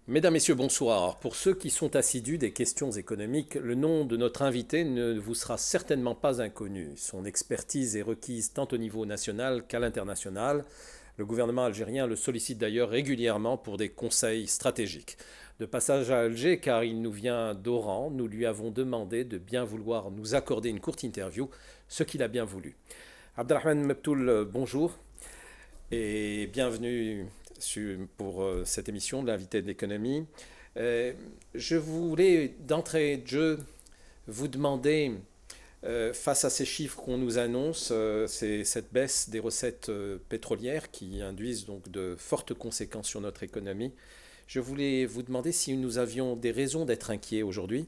Mesdames, Messieurs, bonsoir. Pour ceux qui sont assidus des questions économiques, le nom de notre invité ne vous sera certainement pas inconnu. Son expertise est requise tant au niveau national qu'à l'international. Le gouvernement algérien le sollicite d'ailleurs régulièrement pour des conseils stratégiques. De passage à Alger, car il nous vient d'Oran, nous lui avons demandé de bien vouloir nous accorder une courte interview, ce qu'il a bien voulu. Abdelrahman Mebtoul, bonjour et bienvenue pour cette émission de l'invité de l'économie. Je voulais d'entrée de jeu vous demander, face à ces chiffres qu'on nous annonce, c'est cette baisse des recettes pétrolières qui induisent donc de fortes conséquences sur notre économie. Je voulais vous demander si nous avions des raisons d'être inquiets aujourd'hui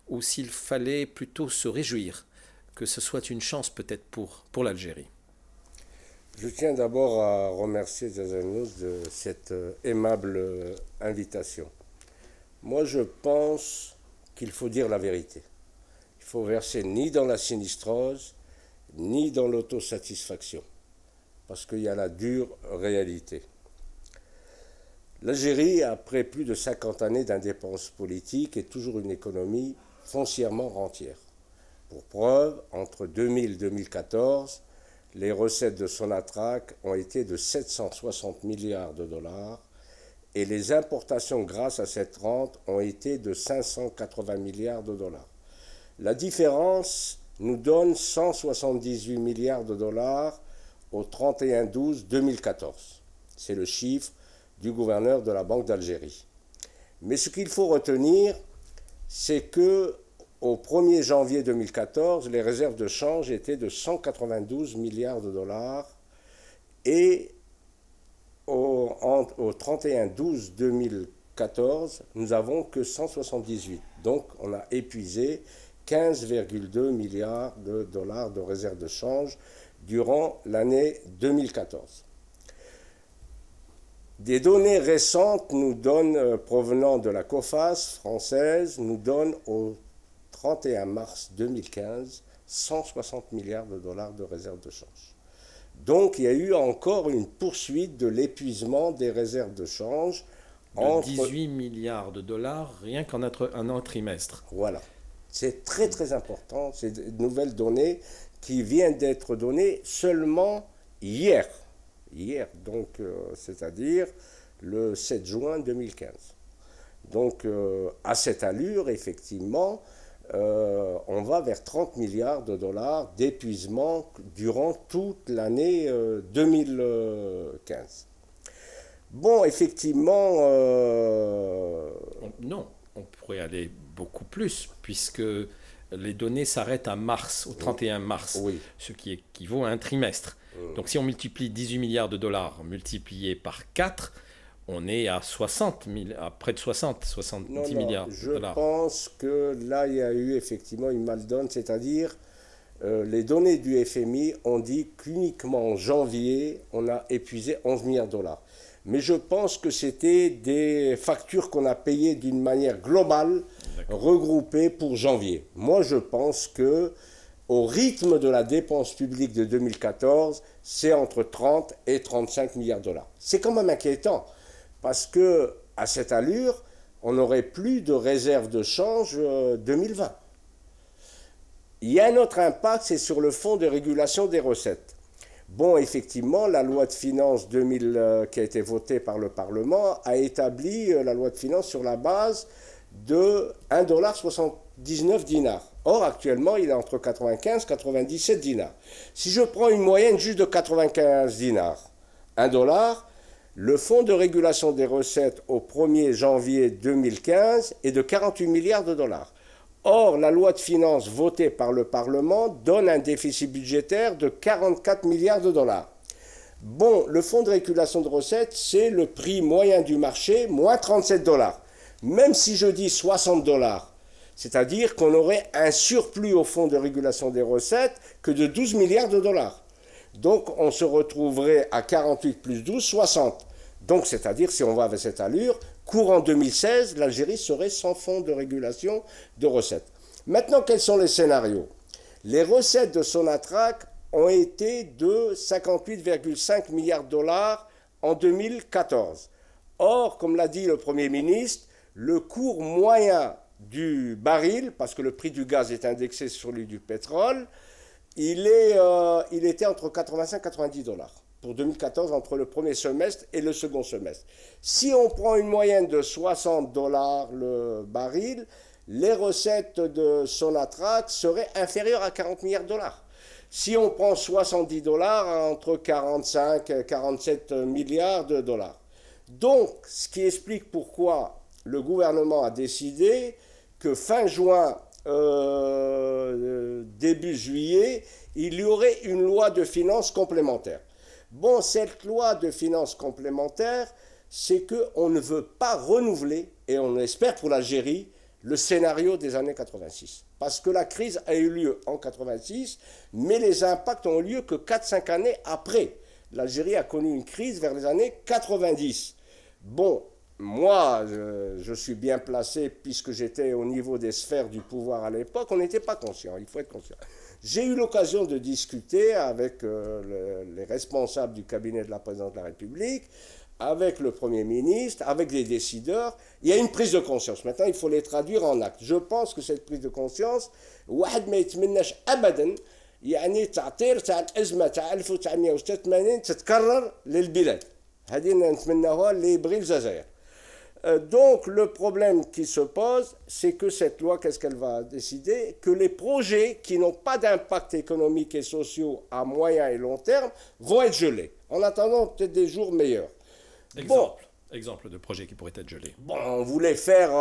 ou s'il fallait plutôt se réjouir que ce soit une chance peut-être pour l'Algérie. Je tiens d'abord à remercier Zazanos de cette aimable invitation. Moi, je pense qu'il faut dire la vérité. Il faut verser ni dans la sinistrose, ni dans l'autosatisfaction, parce qu'il y a la dure réalité. L'Algérie, après plus de 50 années d'indépendance politique, est toujours une économie foncièrement rentière. Pour preuve, entre 2000 et 2014, les recettes de Sonatrach ont été de 760 milliards de dollars et les importations grâce à cette rente ont été de 580 milliards de dollars. La différence nous donne 178 milliards de dollars au 31-12-2014. C'est le chiffre du gouverneur de la Banque d'Algérie. Mais ce qu'il faut retenir, c'est que au 1er janvier 2014, les réserves de change étaient de 192 milliards de dollars et au 31-12-2014, nous n'avons que 178. Donc on a épuisé 15,2 milliards de dollars de réserves de change durant l'année 2014. Des données récentes nous donnent, provenant de la COFAS française, nous donnent au 31 mars 2015, 160 milliards de dollars de réserves de change. Donc il y a eu encore une poursuite de l'épuisement des réserves de change. De 18 milliards de dollars rien qu'en un trimestre. Voilà. C'est très très important, c'est de nouvelles données qui viennent d'être données seulement hier. Hier, donc c'est-à-dire le 7 juin 2015. Donc à cette allure, effectivement, on va vers 30 milliards de dollars d'épuisement durant toute l'année 2015. Bon, effectivement... Non, on pourrait aller beaucoup plus, puisque les données s'arrêtent à mars, au 31 mars, oui. Ce qui équivaut à un trimestre. Donc si on multiplie 18 milliards de dollars multiplié par 4, on est à 60 à près de 70 milliards de dollars. Je pense que là, il y a eu effectivement une maldonne, c'est-à-dire les données du FMI ont dit qu'uniquement en janvier, on a épuisé 11 milliards de dollars. Mais je pense que c'était des factures qu'on a payées d'une manière globale, regroupées pour janvier. Moi, je pense que au rythme de la dépense publique de 2014, c'est entre 30 et 35 milliards de dollars. C'est quand même inquiétant. Parce que à cette allure, on n'aurait plus de réserve de change 2020. Il y a un autre impact, c'est sur le fonds de régulation des recettes. Bon, effectivement, la loi de finances 2000 qui a été votée par le Parlement a établi la loi de finances sur la base de 1,79 dinars. Or, actuellement, il est entre 95 et 97 dinars. Si je prends une moyenne juste de 95 dinars, 1 dollar, le fonds de régulation des recettes au 1er janvier 2015 est de 48 milliards de dollars. Or, la loi de finances votée par le Parlement donne un déficit budgétaire de 44 milliards de dollars. Bon, le fonds de régulation de recettes, c'est le prix moyen du marché, moins 37 dollars. Même si je dis 60 dollars, c'est-à-dire qu'on aurait un surplus au fonds de régulation des recettes que de 12 milliards de dollars. Donc on se retrouverait à 48 plus 12, 60. Donc c'est-à-dire, si on va avec cette allure, courant 2016, l'Algérie serait sans fonds de régulation de recettes. Maintenant, quels sont les scénarios? Les recettes de Sonatrach ont été de 58,5 milliards de dollars en 2014. Or, comme l'a dit le Premier ministre, le cours moyen du baril, parce que le prix du gaz est indexé sur celui du pétrole, il était entre 85 et 90 dollars pour 2014 entre le premier semestre et le second semestre. Si on prend une moyenne de 60 dollars le baril, les recettes de Sonatrach seraient inférieures à 40 milliards de dollars. Si on prend 70 dollars, entre 45 et 47 milliards de dollars. Donc, ce qui explique pourquoi le gouvernement a décidé que fin juin, début juillet, il y aurait une loi de finances complémentaire. Bon, cette loi de finances complémentaire, c'est qu'on ne veut pas renouveler, et on espère pour l'Algérie, le scénario des années 86. Parce que la crise a eu lieu en 86, mais les impacts ont eu lieu que 4-5 années après. L'Algérie a connu une crise vers les années 90. Bon, moi, je suis bien placé puisque j'étais au niveau des sphères du pouvoir à l'époque. On n'était pas conscient, il faut être conscient. J'ai eu l'occasion de discuter avec les responsables du cabinet de la présidente de la République, avec le Premier ministre, avec les décideurs. Il y a une prise de conscience. Maintenant, il faut les traduire en actes. Je pense que cette prise de conscience, واحد ما يتمناش أبدا يعني تعطير تاع الأزمة تاع 1986 تتكرر للبلاد. هذه نتمناها اللي يبغي الجزائر. Donc, le problème qui se pose, c'est que cette loi, qu'est-ce qu'elle va décider? Que les projets qui n'ont pas d'impact économique et social à moyen et long terme vont être gelés, en attendant peut-être des jours meilleurs. Exemple de projet qui pourrait être gelé. Bon, on voulait faire,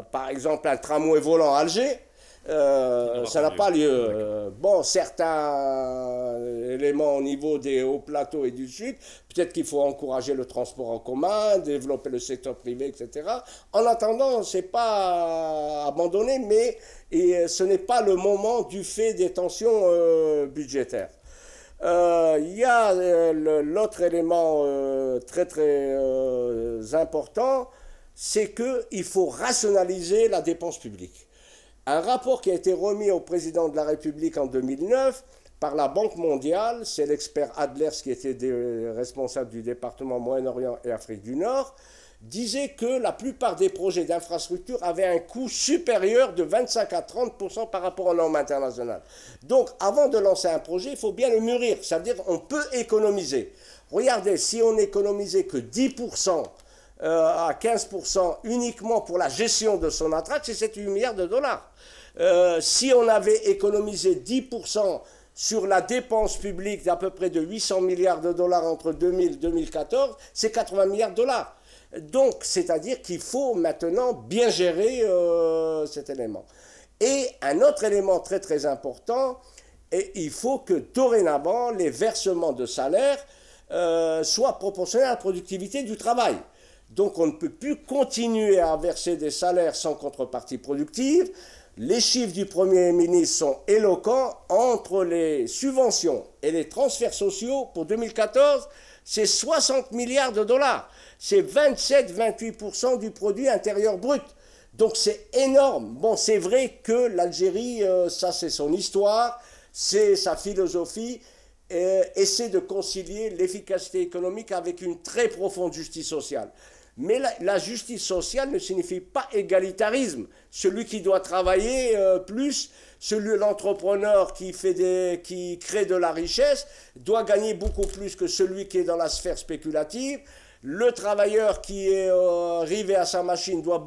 par exemple, un tramway volant à Alger. Ça n'a pas lieu. Bon, certains éléments au niveau des hauts plateaux et du sud, peut-être qu'il faut encourager le transport en commun, développer le secteur privé, etc. En attendant, ce n'est pas abandonné, mais ce n'est pas le moment du fait des tensions budgétaires. Il y a l'autre élément très important, c'est qu'il faut rationaliser la dépense publique. Un rapport qui a été remis au président de la République en 2009 par la Banque mondiale, c'est l'expert Adlers qui était responsable du département Moyen-Orient et Afrique du Nord, disait que la plupart des projets d'infrastructure avaient un coût supérieur de 25 à 30% par rapport aux normes internationales. Donc, avant de lancer un projet, il faut bien le mûrir. Ça veut dire qu'on peut économiser. Regardez, si on n'économisait que 10% à 15% uniquement pour la gestion de Sonatrach, c'est 7-8 milliards de dollars. Si on avait économisé 10% sur la dépense publique d'à peu près de 800 milliards de dollars entre 2000 et 2014, c'est 80 milliards de dollars. Donc, c'est-à-dire qu'il faut maintenant bien gérer cet élément. Et un autre élément très important, et il faut que dorénavant, les versements de salaire soient proportionnels à la productivité du travail. Donc, on ne peut plus continuer à verser des salaires sans contrepartie productive. Les chiffres du Premier ministre sont éloquents. Entre les subventions et les transferts sociaux pour 2014, c'est 60 milliards de dollars. C'est 27-28% du produit intérieur brut. Donc c'est énorme. Bon, c'est vrai que l'Algérie, ça c'est son histoire, c'est sa philosophie, essaie de concilier l'efficacité économique avec une très profonde justice sociale. Mais la justice sociale ne signifie pas égalitarisme. Celui qui doit travailler plus, l'entrepreneur qui crée de la richesse doit gagner beaucoup plus que celui qui est dans la sphère spéculative. Le travailleur qui est arrivé à sa machine doit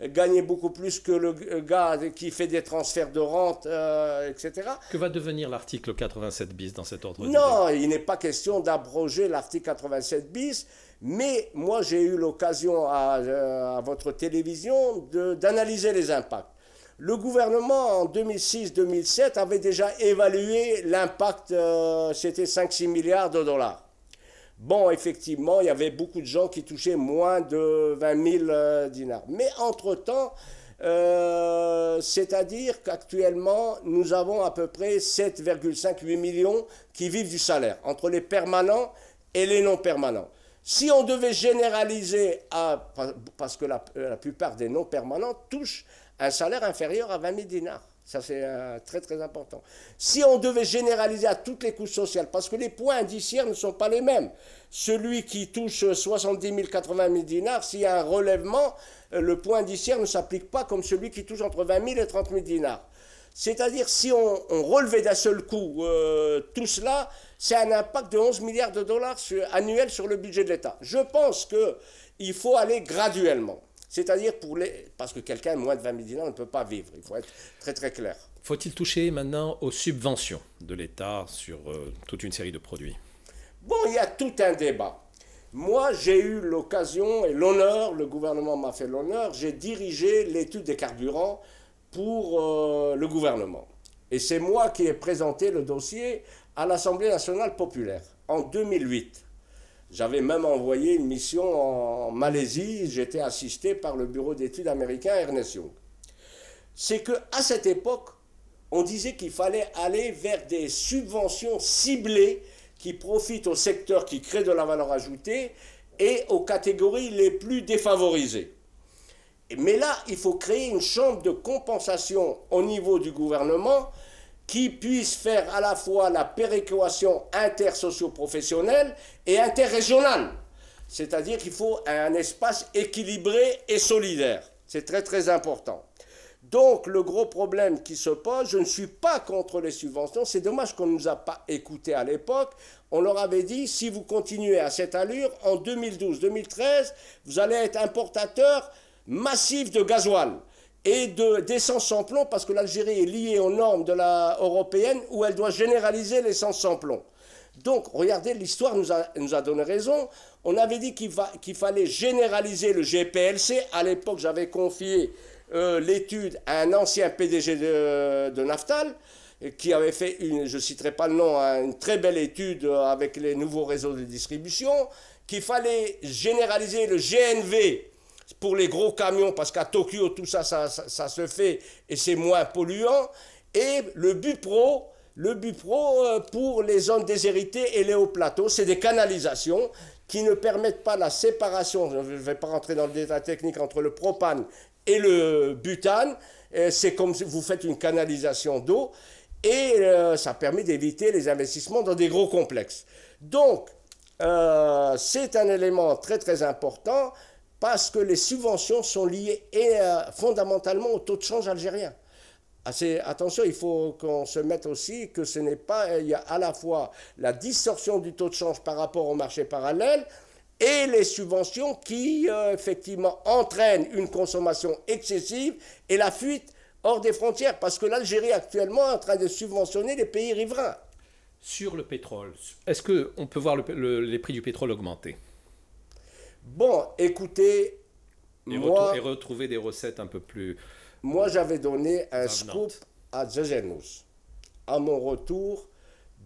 gagner beaucoup plus que le gars qui fait des transferts de rente, etc. Que va devenir l'article 87 bis dans cet ordre d'idée? Non, il n'est pas question d'abroger l'article 87 bis, mais moi j'ai eu l'occasion à votre télévision d'analyser les impacts. Le gouvernement en 2006-2007 avait déjà évalué l'impact, c'était 5-6 milliards de dollars. Bon, effectivement, il y avait beaucoup de gens qui touchaient moins de 20 000 dinars. Mais entre-temps, c'est-à-dire qu'actuellement, nous avons à peu près 7,5-8 millions qui vivent du salaire, entre les permanents et les non-permanents. Si on devait généraliser, parce que la plupart des non-permanents touchent un salaire inférieur à 20 000 dinars. Ça, c'est très très important. Si on devait généraliser à toutes les couches sociales, parce que les points indiciaires ne sont pas les mêmes. Celui qui touche 70 000, 80 000 dinars, s'il y a un relèvement, le point indiciaire ne s'applique pas comme celui qui touche entre 20 000 et 30 000 dinars. C'est-à-dire, si on relevait d'un seul coup tout cela, c'est un impact de 11 milliards de dollars annuels sur le budget de l'État. Je pense qu'il faut aller graduellement. C'est-à-dire parce que quelqu'un moins de 20 000 dinars ne peut pas vivre. Il faut être très très clair. Faut-il toucher maintenant aux subventions de l'État sur toute une série de produits? Bon, il y a tout un débat. Moi, j'ai eu l'occasion et l'honneur, le gouvernement m'a fait l'honneur, j'ai dirigé l'étude des carburants pour le gouvernement. Et c'est moi qui ai présenté le dossier à l'Assemblée nationale populaire en 2008. J'avais même envoyé une mission en Malaisie, j'étais assisté par le bureau d'études américain Ernest Young. C'est qu'à cette époque, on disait qu'il fallait aller vers des subventions ciblées qui profitent aux secteurs qui créent de la valeur ajoutée et aux catégories les plus défavorisées. Mais là, il faut créer une chambre de compensation au niveau du gouvernement qui puisse faire à la fois la péréquation intersocio-professionnelle et interrégionale. C'est-à-dire qu'il faut un espace équilibré et solidaire. C'est très très important. Donc le gros problème qui se pose, je ne suis pas contre les subventions, c'est dommage qu'on ne nous a pas écoutés à l'époque. On leur avait dit, si vous continuez à cette allure, en 2012-2013, vous allez être importateur massif de gasoil et d'essence sans plomb, parce que l'Algérie est liée aux normes européennes où elle doit généraliser l'essence sans plomb. Donc, regardez, l'histoire nous a donné raison. On avait dit qu'il fallait généraliser le GPLC. À l'époque, j'avais confié l'étude à un ancien PDG de Naftal, qui avait fait, je ne citerai pas le nom, une très belle étude avec les nouveaux réseaux de distribution, qu'il fallait généraliser le GNV pour les gros camions, parce qu'à Tokyo, tout ça se fait et c'est moins polluant, et le BUPRO pour les zones déshéritées et les hauts plateaux, c'est des canalisations qui ne permettent pas la séparation, je ne vais pas rentrer dans le détail technique, entre le propane et le butane. C'est comme si vous faites une canalisation d'eau, et ça permet d'éviter les investissements dans des gros complexes. Donc, c'est un élément très très important, parce que les subventions sont liées fondamentalement au taux de change algérien. Attention, il faut qu'on se mette aussi que ce n'est pas, il y a à la fois la distorsion du taux de change par rapport au marché parallèle et les subventions qui effectivement entraînent une consommation excessive et la fuite hors des frontières, parce que l'Algérie actuellement est en train de subventionner les pays riverains. Sur le pétrole, est-ce qu'on peut voir les prix du pétrole augmenter? Bon, écoutez, et retrouver des recettes un peu plus... Moi, j'avais donné un avenantes. scoop à Zezenous, à mon retour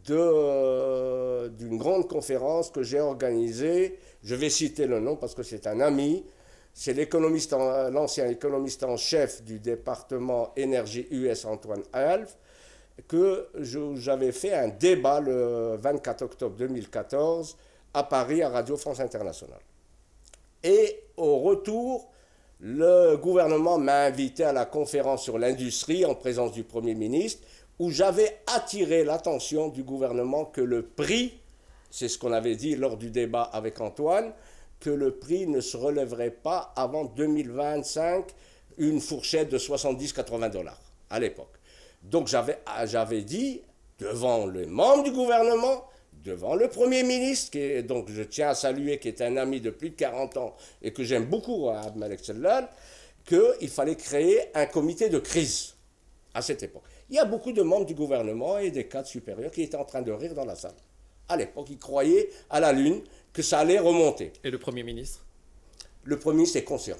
d'une grande conférence que j'ai organisée. Je vais citer le nom parce que c'est un ami. C'est l'ancien économiste en chef du département énergie US, Antoine Alf, que j'avais fait un débat le 24 octobre 2014 à Paris, à Radio France Internationale. Et au retour, le gouvernement m'a invité à la conférence sur l'industrie en présence du Premier ministre, où j'avais attiré l'attention du gouvernement que le prix, c'est ce qu'on avait dit lors du débat avec Antoine, que le prix ne se relèverait pas avant 2025, une fourchette de 70-80 $ à l'époque. Donc j'avais dit, devant les membres du gouvernement, devant le Premier ministre, donc je tiens à saluer, qui est un ami de plus de 40 ans et que j'aime beaucoup, Abdelmalek Sellal, qu'il fallait créer un comité de crise à cette époque. Il y a beaucoup de membres du gouvernement et des cadres supérieurs qui étaient en train de rire dans la salle. À l'époque, ils croyaient à la Lune que ça allait remonter. Et le Premier ministre? Le Premier ministre est conscient.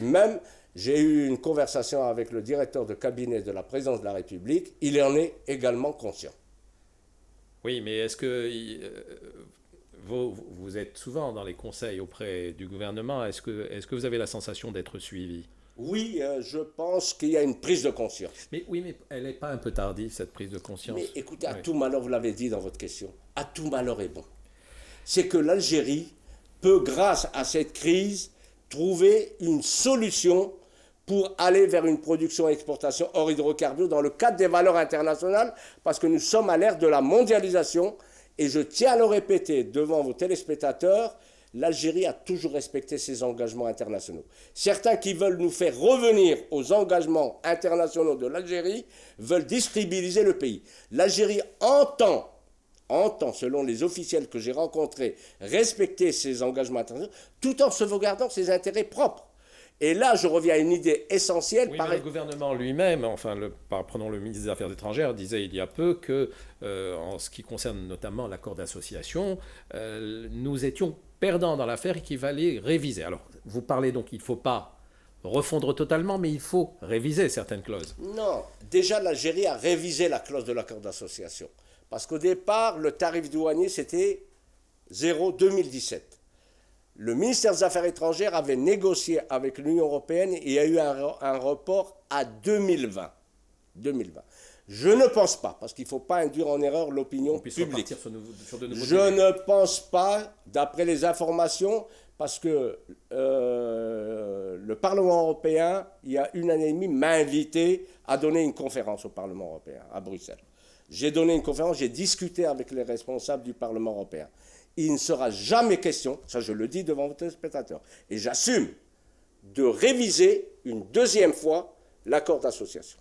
Même, j'ai eu une conversation avec le directeur de cabinet de la présidence de la République, il en est également conscient. Oui, mais est-ce que vous êtes souvent dans les conseils auprès du gouvernement, est-ce que vous avez la sensation d'être suivi? Oui, je pense qu'il y a une prise de conscience. Mais oui, mais elle n'est pas un peu tardive, cette prise de conscience? Mais écoutez, à tout malheur, vous l'avez dit dans votre question, à tout malheur est bon. C'est que l'Algérie peut, grâce à cette crise, trouver une solution pour aller vers une production et exportation hors hydrocarbures dans le cadre des valeurs internationales, parce que nous sommes à l'ère de la mondialisation. Et je tiens à le répéter devant vos téléspectateurs, l'Algérie a toujours respecté ses engagements internationaux. Certains qui veulent nous faire revenir aux engagements internationaux de l'Algérie veulent déstabiliser le pays. L'Algérie entend, selon les officiels que j'ai rencontrés, respecter ses engagements internationaux, tout en sauvegardant ses intérêts propres. Et là, je reviens à une idée essentielle. Oui, mais le gouvernement lui-même, enfin, prenons le ministre des Affaires étrangères, disait il y a peu que, en ce qui concerne notamment l'accord d'association, nous étions perdants dans l'affaire et qu'il fallait réviser. Alors, vous parlez donc qu'il ne faut pas refondre totalement, mais il faut réviser certaines clauses. Non, déjà l'Algérie a révisé la clause de l'accord d'association. Parce qu'au départ, le tarif douanier, c'était 0 2017. Le ministère des Affaires étrangères avait négocié avec l'Union européenne et il y a eu un report à 2020. Je ne pense pas, parce qu'il ne faut pas induire en erreur l'opinion publique. Je ne pense pas, d'après les informations, parce que le Parlement européen, il y a une année et demie, m'a invité à donner une conférence au Parlement européen, à Bruxelles. J'ai donné une conférence, j'ai discuté avec les responsables du Parlement européen. Il ne sera jamais question, ça je le dis devant vos téléspectateurs, et j'assume, de réviser une deuxième fois l'accord d'association.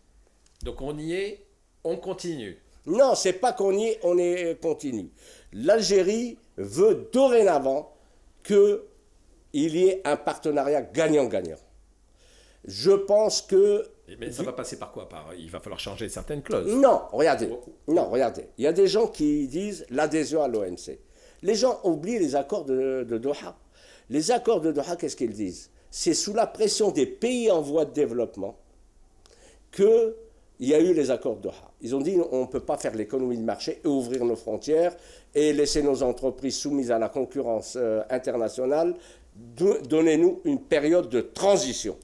Donc on y est, on continue. Non, c'est pas qu'on y est, on est continue. L'Algérie veut dorénavant qu'il y ait un partenariat gagnant-gagnant. Je pense que... Mais ça va passer par quoi? Il va falloir changer certaines clauses. Non, regardez. Il y a des gens qui disent l'adhésion à l'OMC. Les gens oublient les accords de Doha. Les accords de Doha, qu'est-ce qu'ils disent? C'est sous la pression des pays en voie de développement qu'il y a eu les accords de Doha. Ils ont dit on ne peut pas faire l'économie de marché et ouvrir nos frontières et laisser nos entreprises soumises à la concurrence internationale. Donnez-nous une période de transition.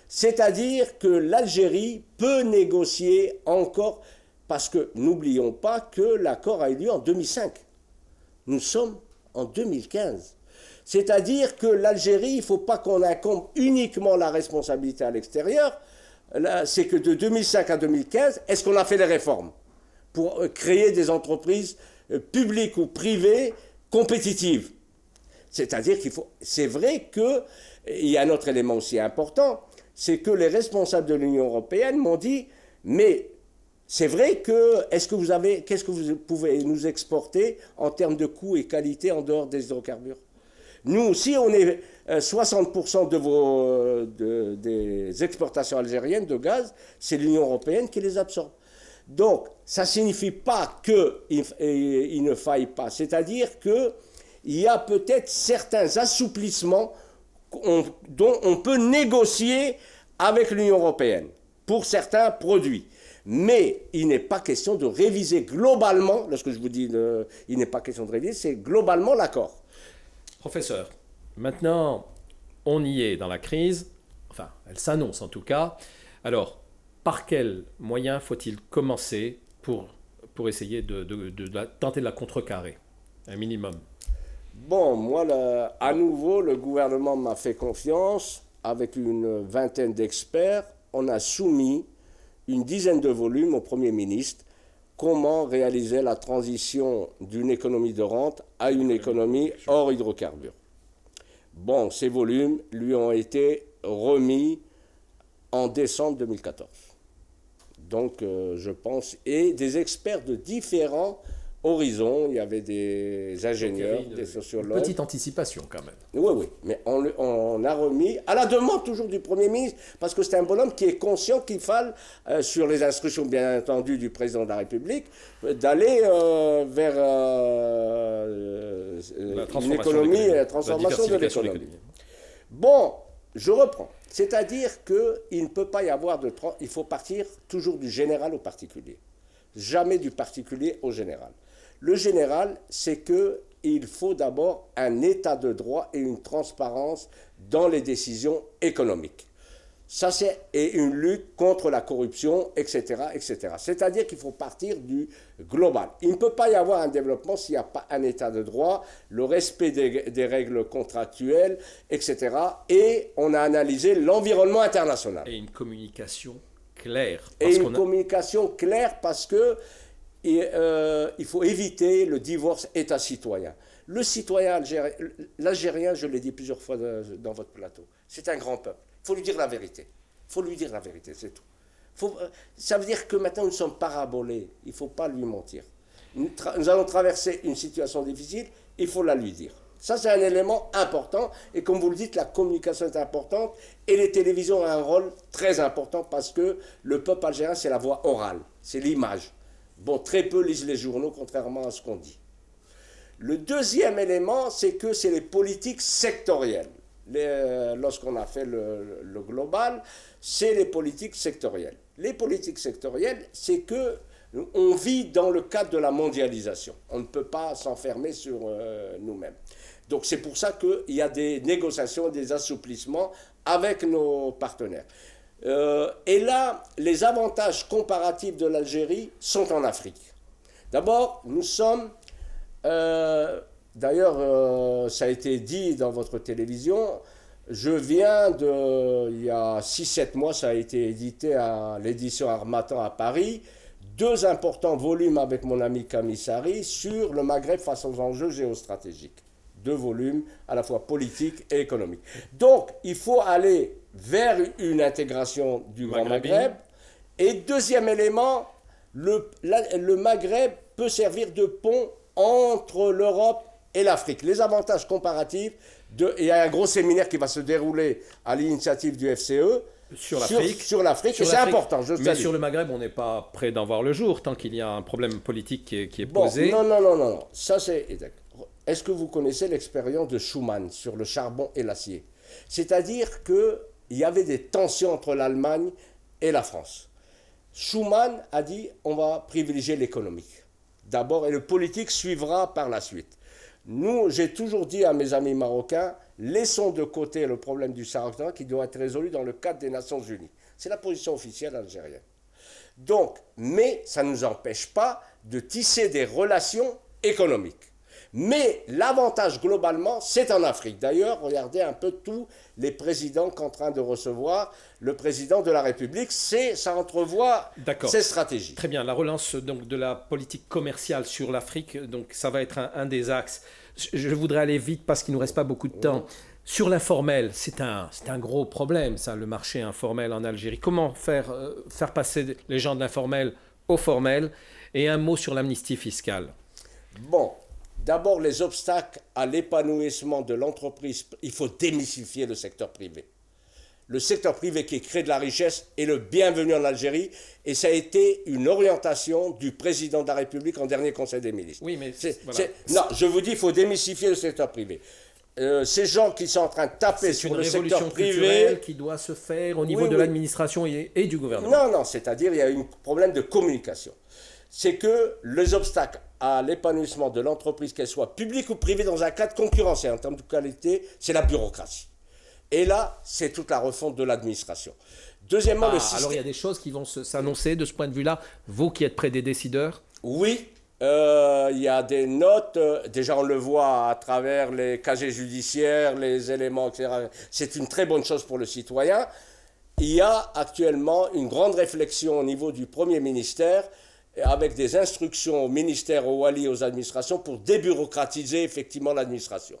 C'est-à-dire que l'Algérie peut négocier encore, parce que n'oublions pas que l'accord a eu lieu en 2005. Nous sommes en 2015. C'est-à-dire que l'Algérie, il ne faut pas qu'on incombe uniquement la responsabilité à l'extérieur. C'est que de 2005 à 2015, est-ce qu'on a fait des réformes pour créer des entreprises publiques ou privées compétitives? C'est-à-dire qu'il faut... C'est vrai qu'il y a un autre élément aussi important, c'est que les responsables de l'Union européenne m'ont dit « mais... c'est vrai que, qu'est-ce que vous pouvez nous exporter en termes de coûts et qualité en dehors des hydrocarbures? Nous, si on est 60% des exportations algériennes de gaz, c'est l'Union européenne qui les absorbe. Donc, ça ne signifie pas qu'il ne faille pas. C'est-à-dire qu'il y a peut-être certains assouplissements dont on peut négocier avec l'Union européenne pour certains produits. Mais il n'est pas question de réviser globalement, lorsque je vous dis il n'est pas question de réviser, c'est globalement l'accord. Professeur, maintenant, on y est dans la crise, enfin, elle s'annonce en tout cas. Alors, par quels moyens faut-il commencer pour essayer de tenter de la contrecarrer, un minimum? Bon, moi, à nouveau, le gouvernement m'a fait confiance, avec une vingtaine d'experts, on a soumis une dizaine de volumes au Premier ministre, comment réaliser la transition d'une économie de rente à une économie hors hydrocarbures. Bon, ces volumes lui ont été remis en décembre 2014. Donc, je pense, et des experts de différents horizons, il y avait des ingénieurs, des sociologues. Petite anticipation quand même. Oui, mais on a remis, à la demande toujours du Premier ministre, parce que c'est un bonhomme qui est conscient qu'il faille, sur les instructions bien entendu du Président de la République, d'aller vers une économie, la transformation de l'économie. Bon, je reprends. C'est-à-dire qu'il ne peut pas y avoir de... Il faut partir toujours du général au particulier. Jamais du particulier au général. Le général, c'est qu'il faut d'abord un état de droit et une transparence dans les décisions économiques. Ça, c'est une lutte contre la corruption, etc., etc. C'est-à-dire qu'il faut partir du global. Il ne peut pas y avoir un développement s'il n'y a pas un état de droit, le respect des règles contractuelles, etc. Et on a analysé l'environnement international. Et une communication claire. Et une communication claire parce que il faut éviter le divorce État-citoyen. Le citoyen algérien, l'Algérien, je l'ai dit plusieurs fois dans votre plateau, c'est un grand peuple. Il faut lui dire la vérité. Il faut lui dire la vérité, c'est tout. Ça veut dire que maintenant nous sommes parabolés. Il ne faut pas lui mentir. Nous allons traverser une situation difficile, il faut la lui dire. Ça, c'est un élément important. Et comme vous le dites, la communication est importante. Et les télévisions ont un rôle très important parce que le peuple algérien, c'est la voix orale, c'est l'image. Bon, très peu lisent les journaux, contrairement à ce qu'on dit. Le deuxième élément, c'est que c'est les politiques sectorielles. Lorsqu'on a fait le global, c'est les politiques sectorielles. Les politiques sectorielles, c'est que on vit dans le cadre de la mondialisation. On ne peut pas s'enfermer sur nous-mêmes. Donc c'est pour ça qu'il y a des négociations, des assouplissements avec nos partenaires. Et là, les avantages comparatifs de l'Algérie sont en Afrique. D'abord, nous sommes... D'ailleurs, ça a été dit dans votre télévision, je viens il y a 6-7 mois, ça a été édité à l'édition Harmattan à Paris, 2 importants volumes avec mon ami Camille Sari sur le Maghreb face aux enjeux géostratégiques. 2 volumes à la fois politiques et économiques. Donc, il faut aller vers une intégration du Grand Maghreb. Et deuxième élément, le Maghreb peut servir de pont entre l'Europe et l'Afrique. Les avantages comparatifs, il y a un gros séminaire qui va se dérouler à l'initiative du FCE sur l'Afrique, et c'est important. Mais sur le Maghreb, on n'est pas prêt d'en voir le jour tant qu'il y a un problème politique qui est posé. Non. Ça, c'est... Est-ce que vous connaissez l'expérience de Schuman sur le charbon et l'acier? C'est-à-dire qu'il y avait des tensions entre l'Allemagne et la France. Schuman a dit on va privilégier l'économique d'abord et le politique suivra par la suite. Nous, j'ai toujours dit à mes amis marocains, laissons de côté le problème du Sahara qui doit être résolu dans le cadre des Nations Unies. C'est la position officielle algérienne. Donc, mais ça ne nous empêche pas de tisser des relations économiques. Mais l'avantage globalement, c'est en Afrique. D'ailleurs, regardez un peu tous les présidents qu'en train de recevoir le président de la République. Ça entrevoit ces stratégies. Très bien. La relance donc, de la politique commerciale sur l'Afrique, donc ça va être un des axes. Je voudrais aller vite parce qu'il ne nous reste pas beaucoup de temps. Sur l'informel, c'est un gros problème, ça, le marché informel en Algérie. Comment faire passer les gens de l'informel au formel? Et un mot sur l'amnistie fiscale. Bon. D'abord, les obstacles à l'épanouissement de l'entreprise, il faut démystifier le secteur privé. Le secteur privé qui crée de la richesse est le bienvenu en Algérie et ça a été une orientation du président de la République en dernier Conseil des ministres. Oui, mais non, je vous dis, il faut démystifier le secteur privé. Ces gens qui sont en train de taper sur le secteur privé... C'est une révolution culturelle qui doit se faire au niveau de l'administration et du gouvernement. Non, c'est-à-dire il y a un problème de communication. C'est que les obstacles à l'épanouissement de l'entreprise, qu'elle soit publique ou privée dans un cadre concurrentiel en termes de qualité, c'est la bureaucratie. Et là, c'est toute la refonte de l'administration. Deuxièmement, le système... Alors il y a des choses qui vont s'annoncer de ce point de vue-là, vous qui êtes près des décideurs? Oui, il y a des notes, déjà on le voit à travers les casiers judiciaires, les éléments, etc. C'est une très bonne chose pour le citoyen. Il y a actuellement une grande réflexion au niveau du Premier ministère avec des instructions au ministère, au Wali, aux administrations pour débureaucratiser effectivement l'administration.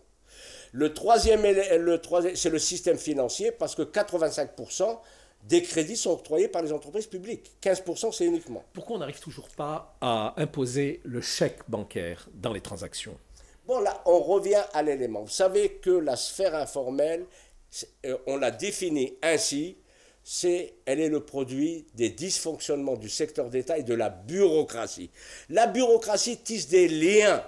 Le troisième, c'est le système financier parce que 85% des crédits sont octroyés par les entreprises publiques. 15% c'est uniquement. Pourquoi on n'arrive toujours pas à imposer le chèque bancaire dans les transactions? Bon, là, on revient à l'élément. Vous savez que la sphère informelle, on l'a définie ainsi, elle est le produit des dysfonctionnements du secteur d'État et de la bureaucratie. La bureaucratie tisse des liens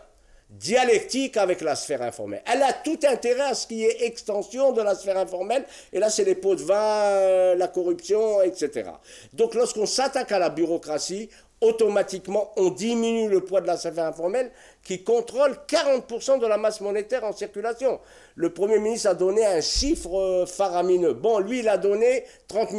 dialectiques avec la sphère informelle. Elle a tout intérêt à ce qu'il y ait extension de la sphère informelle, et là c'est les pots de vin, la corruption, etc. Donc lorsqu'on s'attaque à la bureaucratie, automatiquement, on diminue le poids de la sphère informelle qui contrôle 40% de la masse monétaire en circulation. Le Premier ministre a donné un chiffre faramineux. Bon, lui, il a donné 30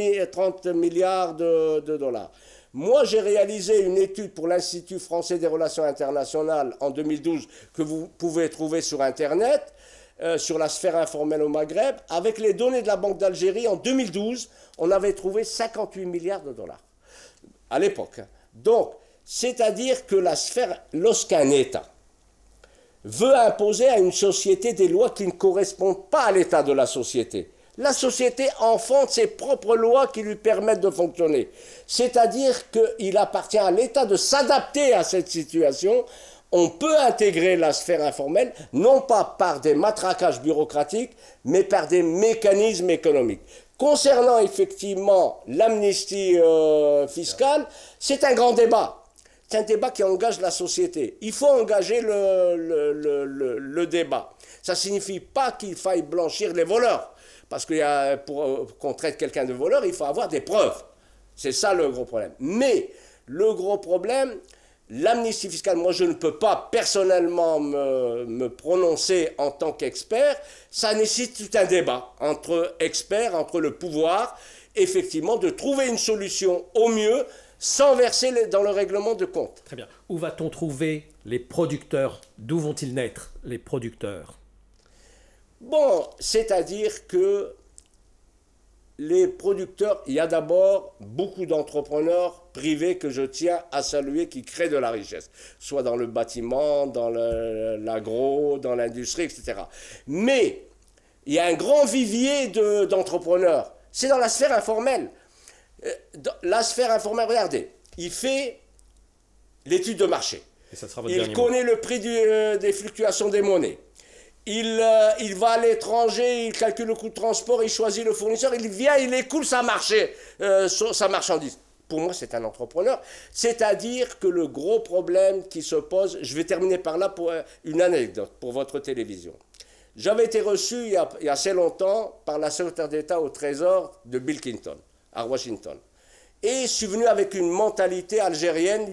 milliards de dollars. Moi, j'ai réalisé une étude pour l'Institut français des relations internationales en 2012 que vous pouvez trouver sur Internet, sur la sphère informelle au Maghreb. Avec les données de la Banque d'Algérie, en 2012, on avait trouvé 58 milliards de dollars à l'époque. Donc, c'est-à-dire que la sphère, lorsqu'un État veut imposer à une société des lois qui ne correspondent pas à l'état de la société, la société enfante ses propres lois qui lui permettent de fonctionner. C'est-à-dire qu'il appartient à l'État de s'adapter à cette situation. On peut intégrer la sphère informelle, non pas par des matraquages bureaucratiques, mais par des mécanismes économiques. Concernant effectivement l'amnistie fiscale, c'est un grand débat. C'est un débat qui engage la société. Il faut engager le débat. Ça ne signifie pas qu'il faille blanchir les voleurs. Parce que pour qu'on traite quelqu'un de voleur, il faut avoir des preuves. C'est ça le gros problème. Mais le gros problème, l'amnistie fiscale, moi je ne peux pas personnellement me prononcer en tant qu'expert. Ça nécessite tout un débat entre experts, entre le pouvoir, effectivement, de trouver une solution au mieux sans verser dans le règlement de compte. Très bien. Où va-t-on trouver les producteurs? D'où vont-ils naître, les producteurs? Bon, c'est-à-dire que les producteurs, il y a d'abord beaucoup d'entrepreneurs privés que je tiens à saluer qui créent de la richesse, soit dans le bâtiment, dans l'agro, dans l'industrie, etc. Mais il y a un grand vivier d'entrepreneurs. C'est dans la sphère informelle. La sphère informelle, regardez, il fait l'étude de marché. Et ça sera votre il connaît le prix des fluctuations des monnaies. Il va à l'étranger, il calcule le coût de transport, il choisit le fournisseur, il vient, il écoule sa marchandise. Pour moi, c'est un entrepreneur. C'est-à-dire que le gros problème qui se pose, je vais terminer par là pour une anecdote pour votre télévision. J'avais été reçu il y a assez longtemps par la secrétaire d'État au Trésor de Bill Clinton, à Washington. Et je suis venu avec une mentalité algérienne,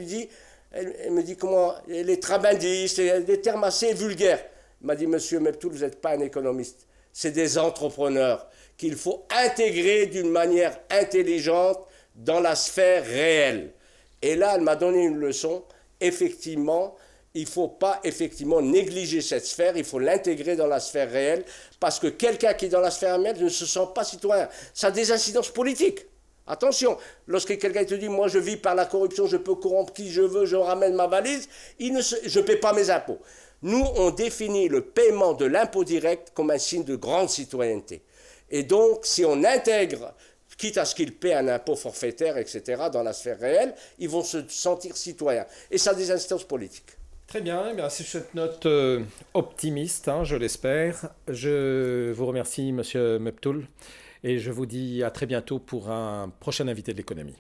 elle me dit comment, les trabandistes, des termes assez vulgaires. Il m'a dit, monsieur Meptoul, vous n'êtes pas un économiste. C'est des entrepreneurs qu'il faut intégrer d'une manière intelligente dans la sphère réelle. Et là, elle m'a donné une leçon. Effectivement, il ne faut pas négliger cette sphère, il faut l'intégrer dans la sphère réelle, parce que quelqu'un qui est dans la sphère réelle ne se sent pas citoyen. Ça a des incidences politiques. Attention, lorsque quelqu'un te dit, moi je vis par la corruption, je peux corrompre qui je veux, je ramène ma valise, je ne paie pas mes impôts. Nous, on définit le paiement de l'impôt direct comme un signe de grande citoyenneté. Et donc, si on intègre, quitte à ce qu'ils paient un impôt forfaitaire, etc., dans la sphère réelle, ils vont se sentir citoyens. Et ça a des incidences politiques. Très bien, eh bien c'est cette note optimiste, je l'espère. Je vous remercie, monsieur Meptoul, et je vous dis à très bientôt pour un prochain invité de l'économie.